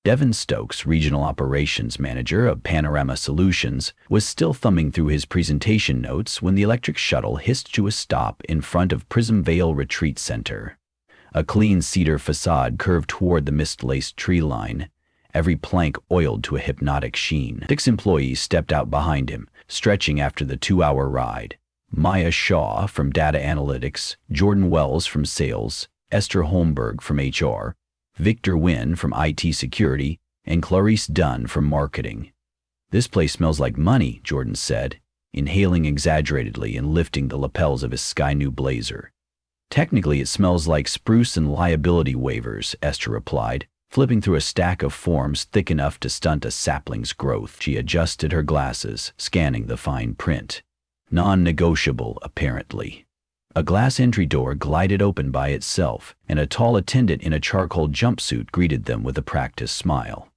Devin Stokes, Regional Operations Manager of Panorama Solutions, was still thumbing through his presentation notes when the electric shuttle hissed to a stop in front of Prism Vale Retreat Center. A clean cedar facade curved toward the mist-laced tree line, every plank oiled to a hypnotic sheen. 6 employees stepped out behind him, stretching after the 2-hour ride. Maya Shaw from Data Analytics, Jordan Wells from Sales, Esther Holmberg from HR, Victor Wynn from IT Security, and Clarice Dunn from Marketing. "This place smells like money," Jordan said, inhaling exaggeratedly and lifting the lapels of his sky-new blazer. "Technically, it smells like spruce and liability waivers," Esther replied, flipping through a stack of forms thick enough to stunt a sapling's growth. She adjusted her glasses, scanning the fine print. Non-negotiable, apparently. A glass entry door glided open by itself, and a tall attendant in a charcoal jumpsuit greeted them with a practiced smile.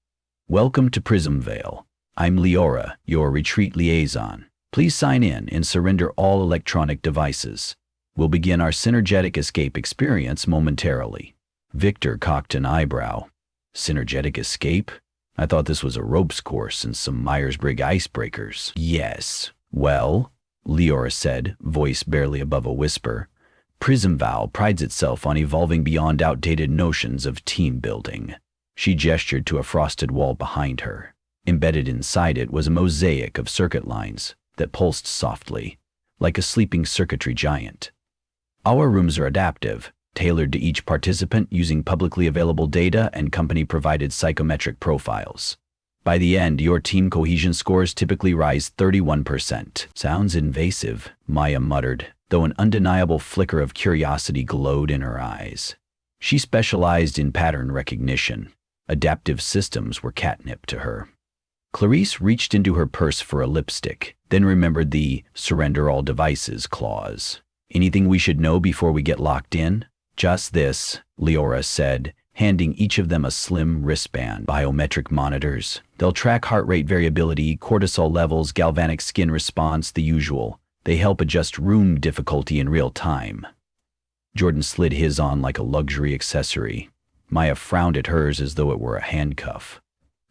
"Welcome to Prism Vale. I'm Leora, your retreat liaison. Please sign in and surrender all electronic devices. We'll begin our synergetic escape experience momentarily." Victor cocked an eyebrow. "Synergetic escape? I thought this was a ropes course and some Myers-Briggs icebreakers." "Yes. Well," Leora said, voice barely above a whisper, "Prism Vale prides itself on evolving beyond outdated notions of team building." She gestured to a frosted wall behind her. Embedded inside it was a mosaic of circuit lines that pulsed softly, like a sleeping circuitry giant. "Our rooms are adaptive, tailored to each participant using publicly available data and company-provided psychometric profiles. By the end, your team cohesion scores typically rise 31%. Sounds invasive," Maya muttered, though an undeniable flicker of curiosity glowed in her eyes. She specialized in pattern recognition. Adaptive systems were catnip to her. Clarice reached into her purse for a lipstick, then remembered the "surrender all devices" clause. "Anything we should know before we get locked in?" "Just this," Leora said, handing each of them a slim wristband. "Biometric monitors. They'll track heart rate variability, cortisol levels, galvanic skin response, the usual. They help adjust room difficulty in real time." Jordan slid his on like a luxury accessory. Maya frowned at hers as though it were a handcuff.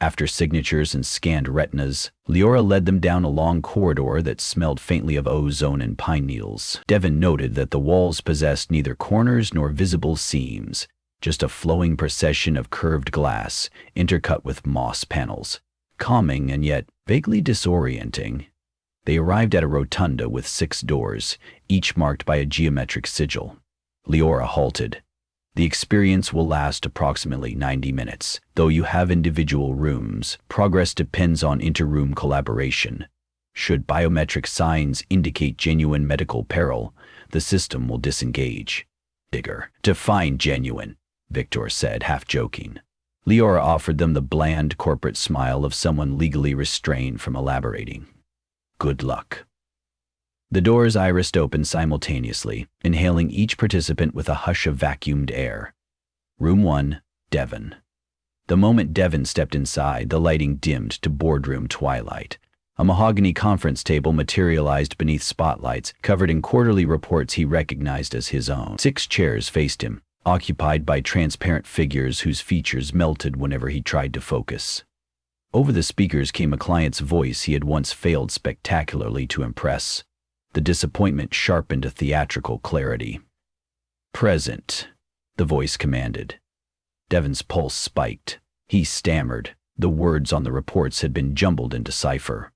After signatures and scanned retinas, Leora led them down a long corridor that smelled faintly of ozone and pine needles. Devin noted that the walls possessed neither corners nor visible seams, just a flowing procession of curved glass intercut with moss panels, calming and yet vaguely disorienting. They arrived at a rotunda with 6 doors, each marked by a geometric sigil. Leora halted. "The experience will last approximately 90 minutes. Though you have individual rooms, progress depends on inter-room collaboration. Should biometric signs indicate genuine medical peril, the system will disengage." "Digger. Define genuine," Victor said, half joking. Leora offered them the bland corporate smile of someone legally restrained from elaborating. "Good luck." The doors irised open simultaneously, inhaling each participant with a hush of vacuumed air. Room 1, Devin. The moment Devin stepped inside, the lighting dimmed to boardroom twilight. A mahogany conference table materialized beneath spotlights, covered in quarterly reports he recognized as his own. 6 chairs faced him, occupied by transparent figures whose features melted whenever he tried to focus. Over the speakers came a client's voice he had once failed spectacularly to impress. The disappointment sharpened to theatrical clarity. "Present," the voice commanded. Devin's pulse spiked. He stammered. The words on the reports had been jumbled into cipher.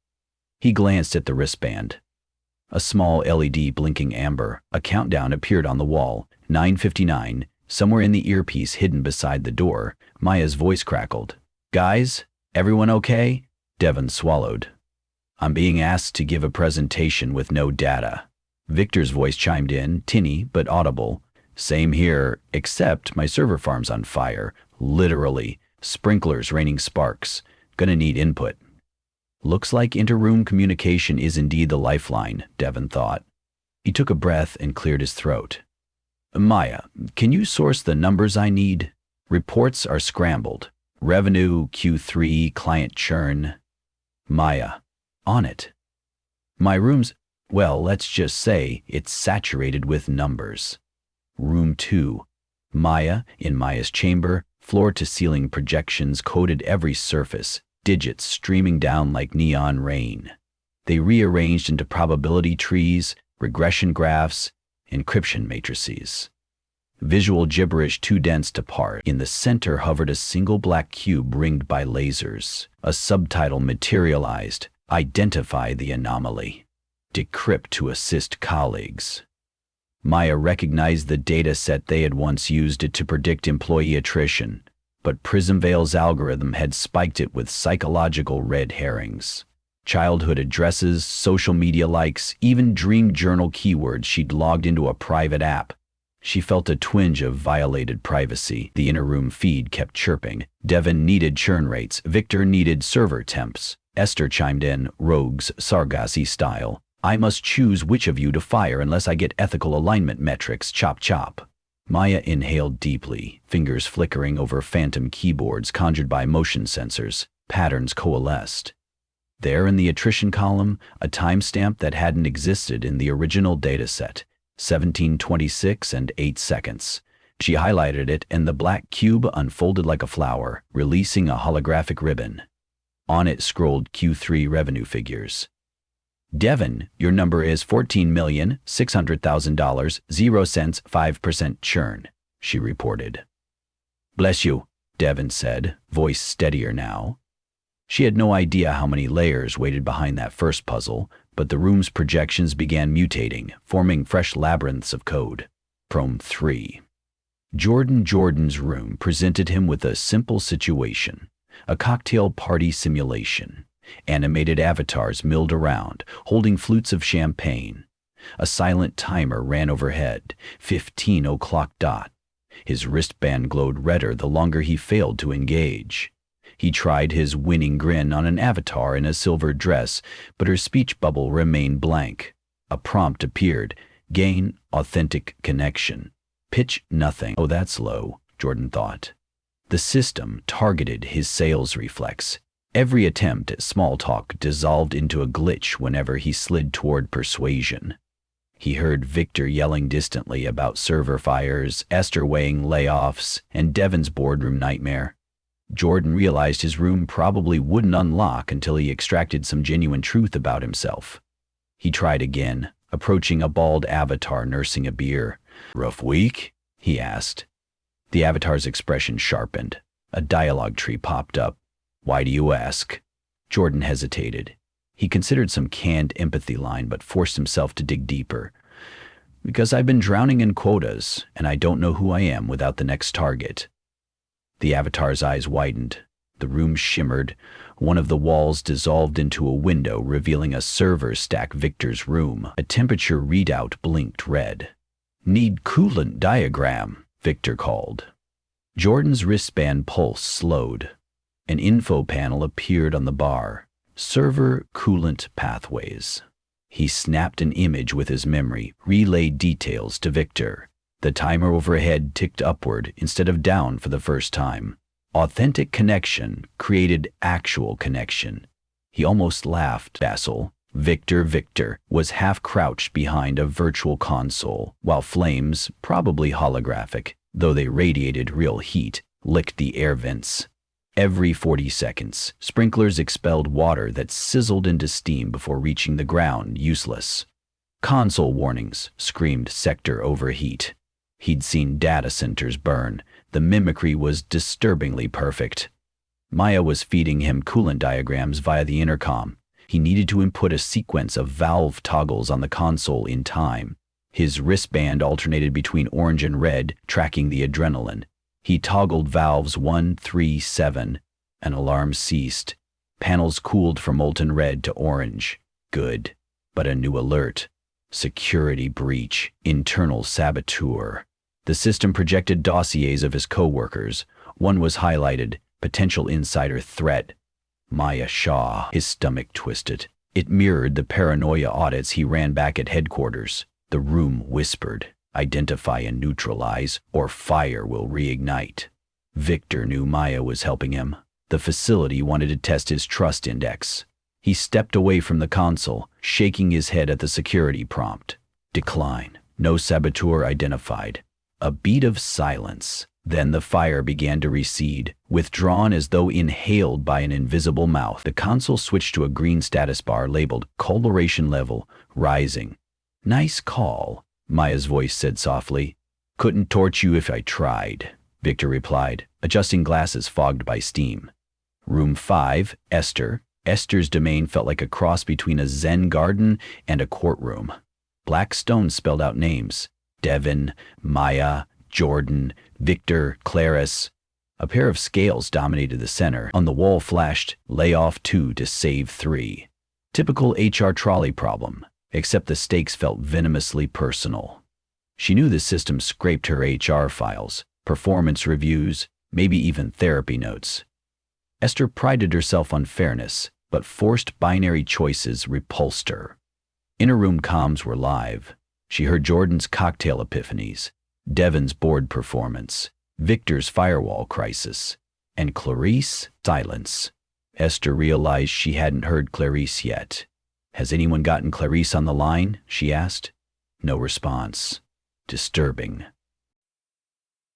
He glanced at the wristband. A small LED blinking amber, a countdown appeared on the wall. 9:59, somewhere in the earpiece hidden beside the door, Maya's voice crackled. "Guys, everyone okay?" Devin swallowed. "I'm being asked to give a presentation with no data." Victor's voice chimed in, tinny but audible. "Same here, except my server farm's on fire. Literally. Sprinklers raining sparks. Gonna need input." Looks like inter-room communication is indeed the lifeline, Devin thought. He took a breath and cleared his throat. "Maya, can you source the numbers I need? Reports are scrambled. Revenue, Q3, client churn." Maya. "On it." "My room's, well, let's just say it's saturated with numbers." Room 2. Maya, in Maya's chamber, Floor-to-ceiling projections coated every surface, digits streaming down like neon rain. They rearranged into probability trees, regression graphs, encryption matrices. Visual gibberish too dense to part. In the center hovered a single black cube ringed by lasers. A subtitle materialized, "Identify the anomaly. Decrypt to assist colleagues." Maya recognized the data set. They had once used it to predict employee attrition, but PrismVale's algorithm had spiked it with psychological red herrings. Childhood addresses, social media likes, even dream journal keywords she'd logged into a private app. She felt a twinge of violated privacy. The inner room feed kept chirping. Devin needed churn rates. Victor needed server temps. Esther chimed in, rogues, Sargassy style. "I must choose which of you to fire unless I get ethical alignment metrics, chop chop." Maya inhaled deeply, fingers flickering over phantom keyboards conjured by motion sensors. Patterns coalesced. There in the attrition column, a timestamp that hadn't existed in the original dataset, 17:26 and 8 seconds. She highlighted it and the black cube unfolded like a flower, releasing a holographic ribbon. On it scrolled Q3 revenue figures. "Devin, your number is $14,600,000, 0 cents, 5% churn," she reported. "Bless you," Devin said, voice steadier now. She had no idea how many layers waited behind that first puzzle, but the room's projections began mutating, forming fresh labyrinths of code. Prom 3. Jordan's room presented him with a simple situation, a cocktail party simulation. Animated avatars milled around, holding flutes of champagne. A silent timer ran overhead, 15 o'clock dot. His wristband glowed redder the longer he failed to engage. He tried his winning grin on an avatar in a silver dress, but her speech bubble remained blank. A prompt appeared, gain authentic connection. Pitch nothing. Oh, that's low, Jordan thought. The system targeted his sales reflex. Every attempt at small talk dissolved into a glitch whenever he slid toward persuasion. He heard Victor yelling distantly about server fires, Esther weighing layoffs, and Devin's boardroom nightmare. Jordan realized his room probably wouldn't unlock until he extracted some genuine truth about himself. He tried again, approaching a bald avatar nursing a beer. "Rough week?" he asked. The avatar's expression sharpened. A dialogue tree popped up. "Why do you ask?" Jordan hesitated. He considered some canned empathy line but forced himself to dig deeper. "Because I've been drowning in quotas, and I don't know who I am without the next target." The avatar's eyes widened. The room shimmered. One of the walls dissolved into a window, revealing a server stack. Victor's room. A temperature readout blinked red. "Need coolant diagram," Victor called. Jordan's wristband pulse slowed. An info panel appeared on the bar. Server coolant pathways. He snapped an image with his memory, relayed details to Victor. The timer overhead ticked upward instead of down for the first time. Authentic connection created actual connection. He almost laughed. Victor was half crouched behind a virtual console, while flames, probably holographic, though they radiated real heat, licked the air vents. Every 40 seconds, sprinklers expelled water that sizzled into steam before reaching the ground, useless. "Console warnings," screamed sector overheat. He'd seen data centers burn. The mimicry was disturbingly perfect. Maya was feeding him coolant diagrams via the intercom. He needed to input a sequence of valve toggles on the console in time. His wristband alternated between orange and red, tracking the adrenaline. He toggled valves 1, 3, 7. An alarm ceased. Panels cooled from molten red to orange. Good. But a new alert. Security breach. Internal saboteur. The system projected dossiers of his co-workers. One was highlighted, potential insider threat. Maya Shaw. His stomach twisted. It mirrored the paranoia audits he ran back at headquarters. The room whispered. Identify and neutralize, or fire will reignite. Victor knew Maya was helping him. The facility wanted to test his trust index. He stepped away from the console, shaking his head at the security prompt. Decline. No saboteur identified. A beat of silence. Then the fire began to recede, withdrawn as though inhaled by an invisible mouth. The console switched to a green status bar labeled Coloration Level Rising. "Nice call," Maya's voice said softly. "Couldn't torch you if I tried," Victor replied, adjusting glasses fogged by steam. Room 5, Esther. Esther's domain felt like a cross between a Zen garden and a courtroom. Black stones spelled out names: Devin, Maya, Jordan, Victor, Clarice. A pair of scales dominated the center. On the wall flashed, "Lay off 2 to save 3. Typical HR trolley problem, except the stakes felt venomously personal. She knew the system scraped her HR files, performance reviews, maybe even therapy notes. Esther prided herself on fairness, but forced binary choices repulsed her. Inner room comms were live. She heard Jordan's cocktail epiphanies, Devin's board performance, Victor's firewall crisis, and Clarice, silence. Esther realized she hadn't heard Clarice yet. "Has anyone gotten Clarice on the line?" she asked. No response. Disturbing.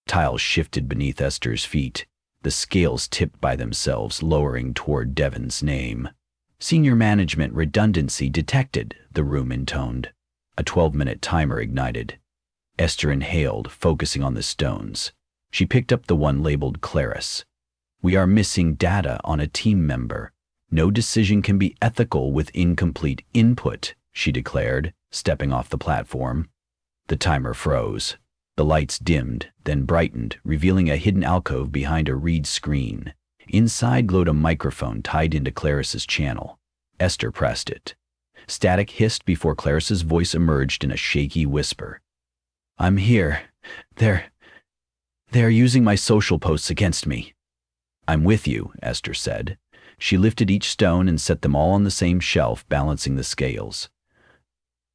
Tiles shifted beneath Esther's feet. The scales tipped by themselves, lowering toward Devin's name. "Senior management redundancy detected," the room intoned. A 12-minute timer ignited. Esther inhaled, focusing on the stones. She picked up the one labeled Clarice. "We are missing data on a team member. No decision can be ethical with incomplete input," she declared, stepping off the platform. The timer froze. The lights dimmed, then brightened, revealing a hidden alcove behind a reed screen. Inside glowed a microphone tied into Clarice's channel. Esther pressed it. Static hissed before Clarice's voice emerged in a shaky whisper. "I'm here. They're using my social posts against me." "I'm with you," Esther said. She lifted each stone and set them all on the same shelf, balancing the scales.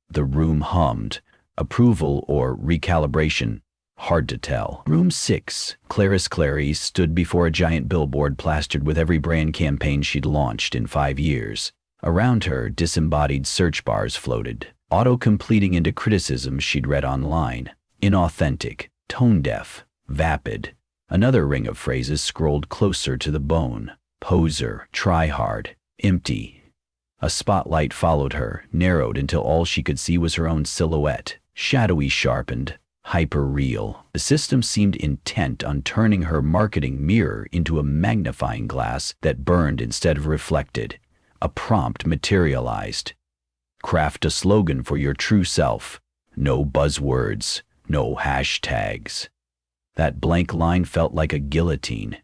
The room hummed. Approval or recalibration? Hard to tell. Room 6. Clarice stood before a giant billboard plastered with every brand campaign she'd launched in 5 years. Around her, disembodied search bars floated, auto-completing into criticisms she'd read online. Inauthentic, tone-deaf, vapid. Another ring of phrases scrolled closer to the bone. Poser, try-hard, empty. A spotlight followed her, narrowed until all she could see was her own silhouette. Shadowy, sharpened, hyper-real. The system seemed intent on turning her marketing mirror into a magnifying glass that burned instead of reflected. A prompt materialized. "Craft a slogan for your true self. No buzzwords, no hashtags." That blank line felt like a guillotine.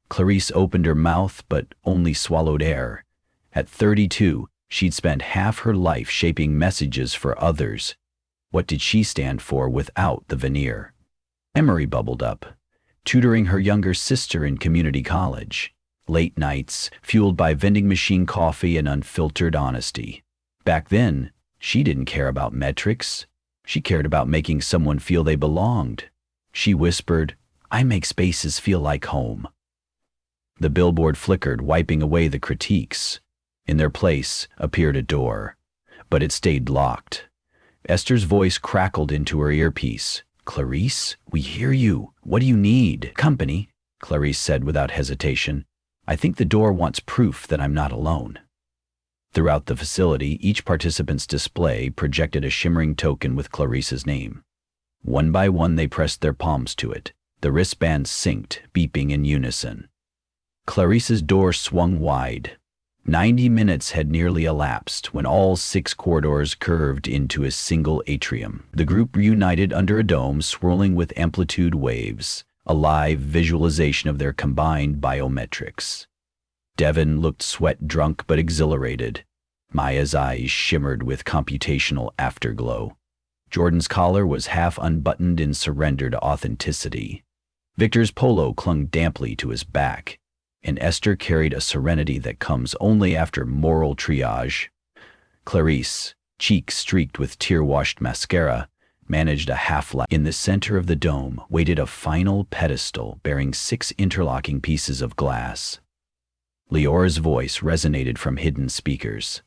Clarice opened her mouth but only swallowed air. At 32, she'd spent half her life shaping messages for others. What did she stand for without the veneer? Memory bubbled up, tutoring her younger sister in community college. Late nights, fueled by vending machine coffee and unfiltered honesty. Back then, she didn't care about metrics. She cared about making someone feel they belonged. She whispered, "I make spaces feel like home." The billboard flickered, wiping away the critiques. In their place appeared a door, but it stayed locked. Esther's voice crackled into her earpiece. "Clarice, we hear you. What do you need?" "Company," Clarice said without hesitation. "I think the door wants proof that I'm not alone." Throughout the facility, each participant's display projected a shimmering token with Clarice's name. One by one, they pressed their palms to it. The wristbands synced, beeping in unison. Clarice's door swung wide. 90 minutes had nearly elapsed when all 6 corridors curved into a single atrium. The group reunited under a dome swirling with amplitude waves, a live visualization of their combined biometrics. Devin looked sweat-drunk but exhilarated. Maya's eyes shimmered with computational afterglow. Jordan's collar was half unbuttoned in surrendered authenticity. Victor's polo clung damply to his back, and Esther carried a serenity that comes only after moral triage. Clarice, cheeks streaked with tear-washed mascara, managed a half-light. In the center of the dome waited a final pedestal bearing 6 interlocking pieces of glass. Leora's voice resonated from hidden speakers.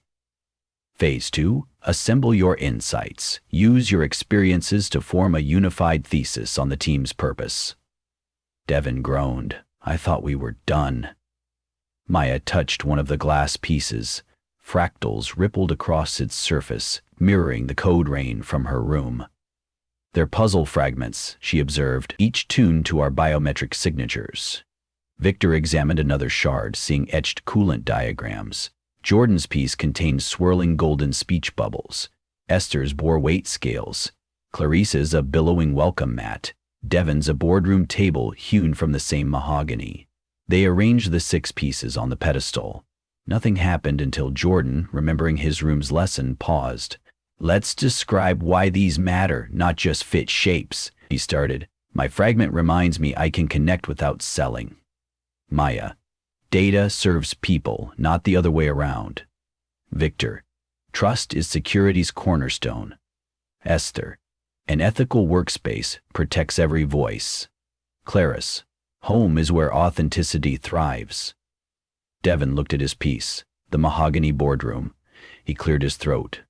Phase 2, assemble your insights. Use your experiences to form a unified thesis on the team's purpose. Devon groaned. I thought we were done. Maya touched one of the glass pieces. Fractals rippled across its surface, mirroring the code rain from her room. They're puzzle fragments, she observed, each tuned to our biometric signatures. Victor examined another shard, seeing etched coolant diagrams. Jordan's piece contained swirling golden speech bubbles. Esther's bore weight scales. Clarice's a billowing welcome mat. Devon's a boardroom table hewn from the same mahogany. They arranged the 6 pieces on the pedestal. Nothing happened until Jordan, remembering his room's lesson, paused. Let's describe why these matter, not just fit shapes, he started. My fragment reminds me I can connect without selling. Maya. Data serves people, not the other way around. Victor. Trust is security's cornerstone. Esther. An ethical workspace protects every voice. Clarice. Home is where authenticity thrives. Devon looked at his piece, the mahogany boardroom. He cleared his throat.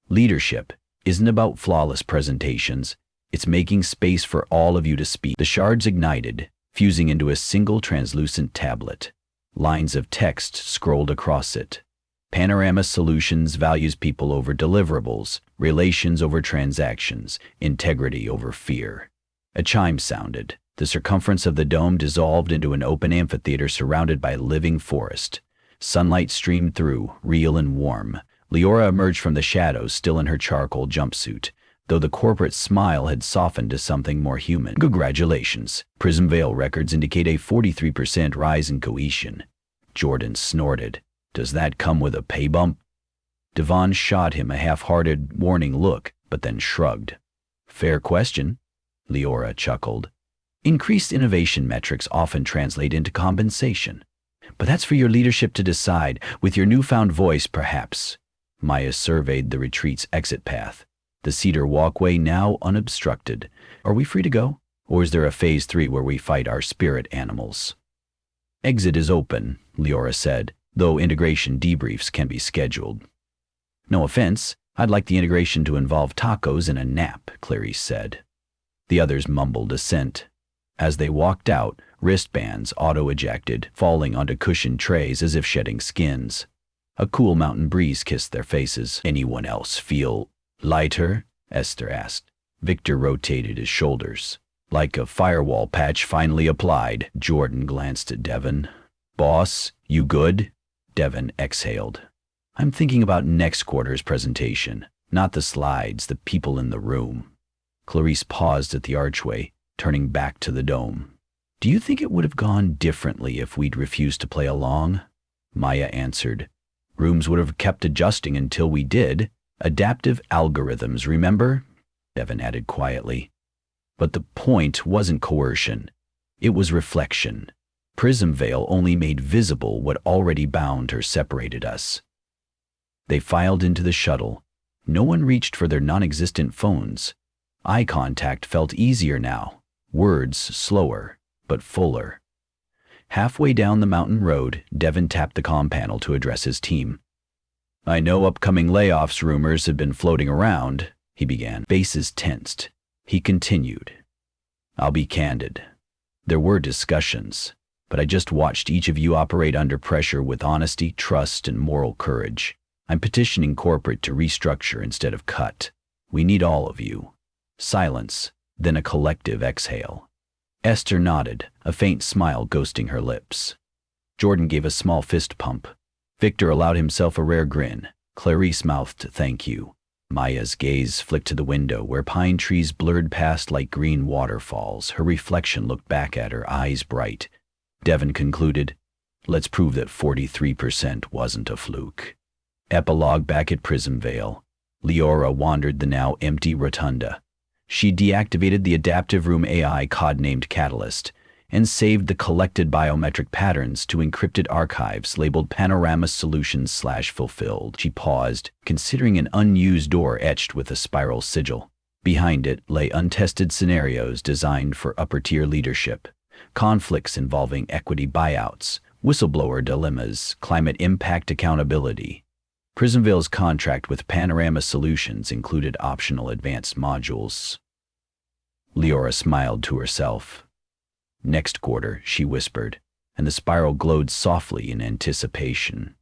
Leadership isn't about flawless presentations. It's making space for all of you to speak. The shards ignited, fusing into a single translucent tablet. Lines of text scrolled across it. Panorama Solutions values people over deliverables, relations over transactions, integrity over fear. A chime sounded. The circumference of the dome dissolved into an open amphitheater surrounded by living forest. Sunlight streamed through, real and warm. Leora emerged from the shadows, still in her charcoal jumpsuit, though the corporate smile had softened to something more human. Congratulations. Prism Veil records indicate a 43% rise in cohesion. Jordan snorted. Does that come with a pay bump? Devon shot him a half-hearted, warning look, but then shrugged. Fair question, Leora chuckled. Increased innovation metrics often translate into compensation. But that's for your leadership to decide, with your newfound voice, perhaps. Maya surveyed the retreat's exit path. The cedar walkway now unobstructed. Are we free to go? Or is there a phase 3 where we fight our spirit animals? Exit is open, Leora said, though integration debriefs can be scheduled. No offense, I'd like the integration to involve tacos and a nap, Clarice said. The others mumbled assent. As they walked out, wristbands auto-ejected, falling onto cushioned trays as if shedding skins. A cool mountain breeze kissed their faces. Anyone else feel lighter? Esther asked. Victor rotated his shoulders. Like a firewall patch finally applied, Jordan glanced at Devon. Boss, you good? Devon exhaled. I'm thinking about next quarter's presentation, not the slides, the people in the room. Clarice paused at the archway, turning back to the dome. Do you think it would have gone differently if we'd refused to play along? Maya answered. Rooms would have kept adjusting until we did. Adaptive algorithms, remember? Devon added quietly. But the point wasn't coercion. It was reflection. Prism Veil only made visible what already bound or separated us. They filed into the shuttle. No one reached for their non-existent phones. Eye contact felt easier now. Words slower, but fuller. Halfway down the mountain road, Devon tapped the comm panel to address his team. I know upcoming layoffs rumors have been floating around, he began. Faces tensed. He continued. I'll be candid. There were discussions, but I just watched each of you operate under pressure with honesty, trust, and moral courage. I'm petitioning corporate to restructure instead of cut. We need all of you. Silence, then a collective exhale. Esther nodded, a faint smile ghosting her lips. Jordan gave a small fist pump. Victor allowed himself a rare grin. Clarice mouthed thank you. Maya's gaze flicked to the window where pine trees blurred past like green waterfalls. Her reflection looked back at her, eyes bright. Devon concluded, let's prove that 43% wasn't a fluke. Epilogue back at Prism Veil. Leora wandered the now empty rotunda. She deactivated the adaptive room AI codenamed Catalyst and saved the collected biometric patterns to encrypted archives labeled Panorama Solutions/fulfilled. She paused, considering an unused door etched with a spiral sigil. Behind it lay untested scenarios designed for upper-tier leadership, conflicts involving equity buyouts, whistleblower dilemmas, climate impact accountability. Prism Veil's contract with Panorama Solutions included optional advanced modules. Leora smiled to herself. Next quarter, she whispered, and the spiral glowed softly in anticipation.